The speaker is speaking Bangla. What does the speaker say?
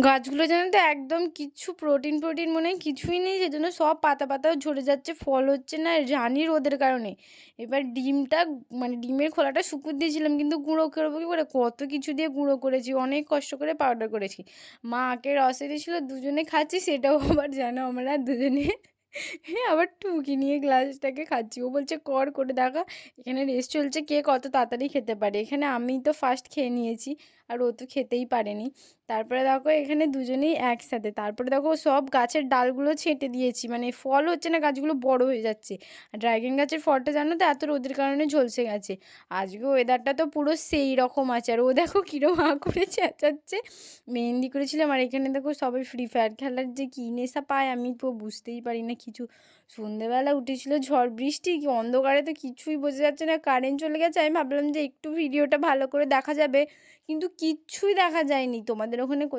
গাছগুলো জানো তো একদম কিচ্ছু প্রোটিন মনে হয় কিছুই নেই, সেজন্য সব পাতাও ঝরে যাচ্ছে, ফল হচ্ছে না, জানি রোদের কারণে। এবার ডিমটা মানে ডিমের খোলাটা শুকুর দিয়েছিলাম, কিন্তু গুঁড়ো করবো কি করে, কত কিছু দিয়ে গুঁড়ো করেছি, অনেক কষ্ট করে পাউডার করেছি। মা আখের রসে দিয়েছিল, দুজনে খাচ্ছি, সেটাও আবার জানো আমরা দুজনে হ্যাঁ আবার টুকি নিয়ে গ্লাসটাকে খাচ্ছি। ও বলছে কর করে দেখা, এখানে রেস চলছে কে কত তাড়াতাড়ি খেতে পারে। এখানে আমি তো ফার্স্ট খেয়ে নিয়েছি, আর ও তো খেতেই পারেনি। তারপরে দেখো এখানে দুজনেই একসাথে, তারপরে দেখো সব গাছের ডালগুলো ছেঁটে দিয়েছি, মানে ফল হচ্ছে না, গাছগুলো বড় হয়ে যাচ্ছে। আর ড্রাগন গাছের ফলটা জানো তো এত রোদের কারণে ঝলসে গেছে। আজকে ওয়েদারটা তো পুরো সেই রকম আছে, আর ও দেখো কিরম হাঁ করে চেঁচাচ্ছে। মেহেন্দি করেছিলাম, আর এখানে দেখো সবাই ফ্রি ফায়ার খেলার যে কী নেশা পায় আমি তো বুঝতেই পারি না কিছু। সন্ধেবেলা উঠেছিল ঝড় বৃষ্টি, কি অন্ধকারে তো কিছুই বোঝা যাচ্ছে না, কারেন্ট চলে গেছে। আমি ভাবলাম যে একটু ভিডিওটা ভালো করে দেখা যাবে, কিন্তু কিচ্ছুই দেখা যায়নি। তোমাদের ওখানে কোথায়